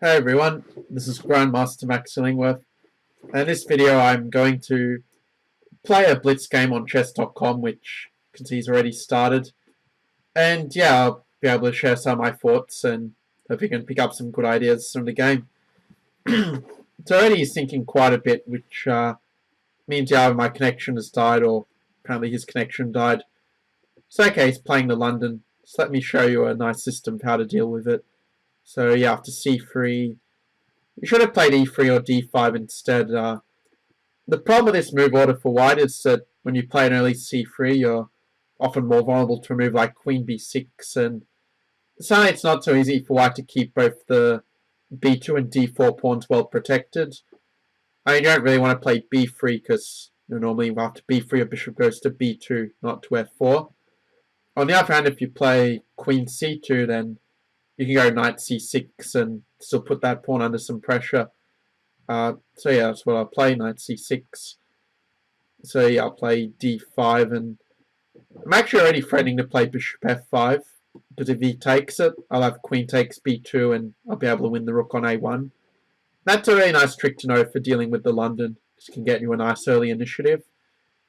Hey everyone, this is Grandmaster Max Illingworth, and in this video I'm going to play a Blitz game on chess.com, which you can see is already started. And yeah, I'll be able to share some of my thoughts and hope you can pick up some good ideas from the game. It's already sinking quite a bit, which means either my connection has died or apparently his connection died. So okay, he's playing the London. So let me show you a nice system of how to deal with it. So yeah, after c3, you should have played e3 or d5 instead. The problem with this move order for white is that when you play an early c3, you're often more vulnerable to a move like queen b6, and suddenly it's not so easy for white to keep both the b2 and d4 pawns well protected. I mean, you don't really want to play b3 because normally after b3 your bishop goes to b2, not to f4. On the other hand, if you play queen c2, then you can go knight c6 and still put that pawn under some pressure. So yeah, that's what I'll play, knight c6. So yeah, I'll play d5, and I'm actually already threatening to play bishop f5, because if he takes it, I'll have queen takes b2, and I'll be able to win the rook on a1. That's a really nice trick to know for dealing with the London, because it can get you a nice early initiative.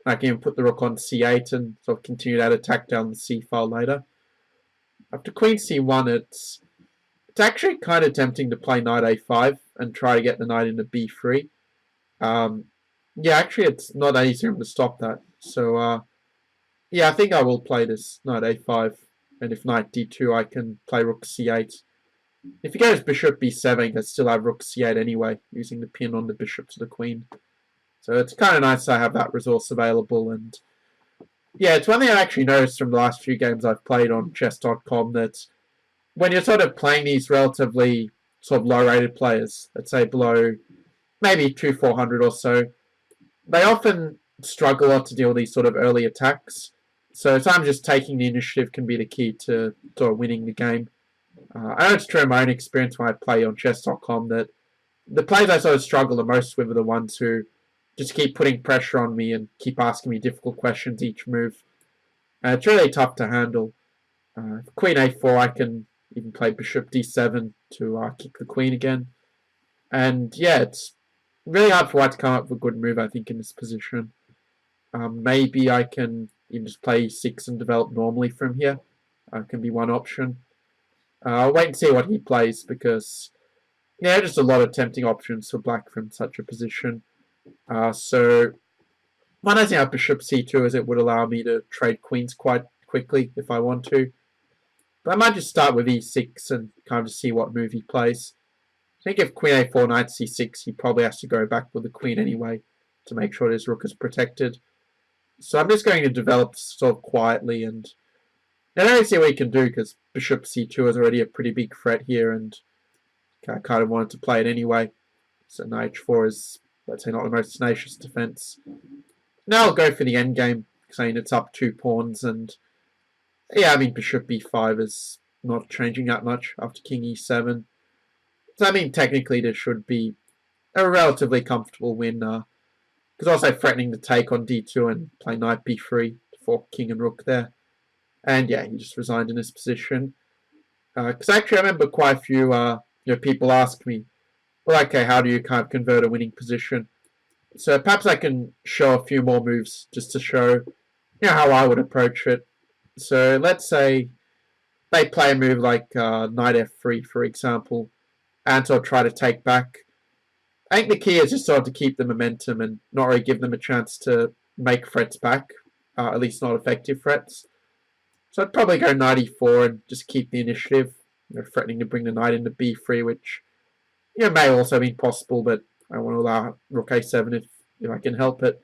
I can even put the rook on c8 and sort of continue that attack down the c file later. After queen c1, it's actually kind of tempting to play knight a5 and try to get the knight into b3. Yeah, actually it's not that easy to stop that. So yeah, I think I will play this knight a5, and if knight d2 I can play rook c8. If he goes bishop b7, I still have rook c8 anyway, using the pin on the bishop to the queen. So it's kind of nice I have that resource available. And yeah, it's one thing I actually noticed from the last few games I've played on chess.com, that when you're sort of playing these relatively sort of low-rated players, let's say below maybe 400 or so, they often struggle a lot to deal with these sort of early attacks. So sometimes just taking the initiative can be the key to sort of winning the game. I know it's true in my own experience when I play on chess.com that the players I sort of struggle the most with are the ones who just keep putting pressure on me and keep asking me difficult questions each move. It's really tough to handle. Queen a4, I can even play bishop d7 to kick the queen again. And yeah, it's really hard for white to come up with a good move, I think, in this position. Maybe I can even just play e6 and develop normally from here. Can be one option. I'll wait and see what he plays, because yeah, just a lot of tempting options for black from such a position. So one nice thing about bishop c2 is it would allow me to trade queens quite quickly if I want to. But I might just start with e6 and kind of see what move he plays. I think if queen a4, knight c6, he probably has to go back with the queen anyway to make sure his rook is protected. So I'm just going to develop sort of quietly, and I don't really see what he can do, because bishop c2 is already a pretty big threat here, and I kind of wanted to play it anyway. So knight h4 is, let's say, not the most tenacious defense. Now I'll go for the endgame, saying it's up 2 pawns, and yeah, I mean, bishop b5 is not changing that much after king e7. So I mean, technically this should be a relatively comfortable win, because also threatening to take on d2 and play knight b3 for king and rook there. And yeah, he just resigned in this position. Because actually I remember quite a few people ask me, well, okay, how do you kind of convert a winning position? So perhaps I can show a few more moves just to show how I would approach it. So let's say they play a move like knight f3, for example, and sort of try to take back. I think the key is just sort of to keep the momentum and not really give them a chance to make threats back, at least not effective threats. So I'd probably go knight e4 and just keep the initiative, threatening to bring the knight into b3, which may also be possible, but I want to allow rook a7 if I can help it.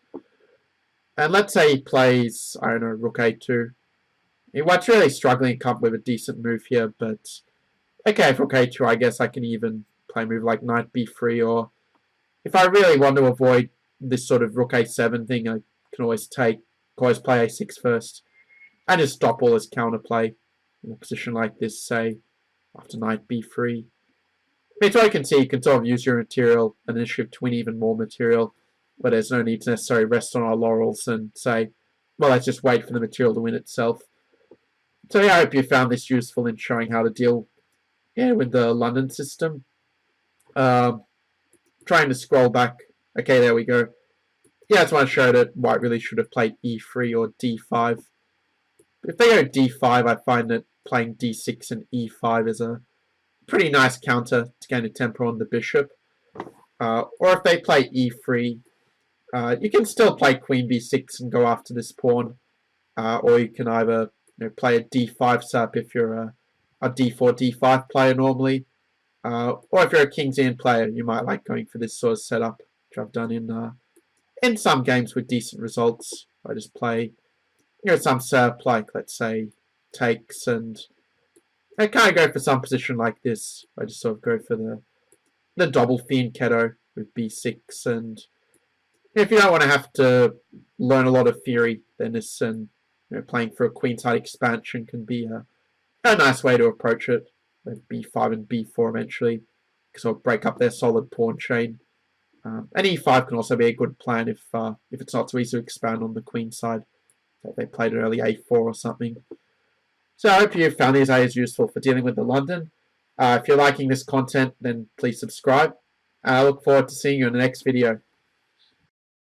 And let's say he plays, I don't know, rook a2. White's really struggling to come up with a decent move here, but okay, for rook a2, I guess I can even play a move like knight b3, or if I really want to avoid this sort of rook a7 thing, I can always play a6 first, and just stop all this counterplay in a position like this, say, after knight b3. I mean, so you can see, you can sort of use your material and initiative to win even more material, but there's no need to necessarily rest on our laurels and say, well, let's just wait for the material to win itself. So yeah, I hope you found this useful in showing how to deal with the London system. Trying to scroll back. Okay, there we go. Yeah, I just want to show that white really should have played e3 or d5. If they go d5, I find that playing d6 and e5 is a pretty nice counter to gain a tempo on the bishop. Or if they play e3, you can still play queen b6 and go after this pawn. Or you can either play a d5 setup if you're a d4, d5 player normally. Or if you're a King's End player, you might like going for this sort of setup, which I've done in some games with decent results. I just play some setup like, let's say, takes, and I kind of go for some position like this. I just sort of go for the double fianchetto with b6, and if you don't want to have to learn a lot of theory, then this and playing for a queenside expansion can be a nice way to approach it. b5 and b4 eventually, because it'll break up their solid pawn chain. And e5 can also be a good plan if it's not so easy to expand on the queen side. So if they played an early a4 or something. So I hope you found these ideas useful for dealing with the London. If you're liking this content, then please subscribe. I look forward to seeing you in the next video.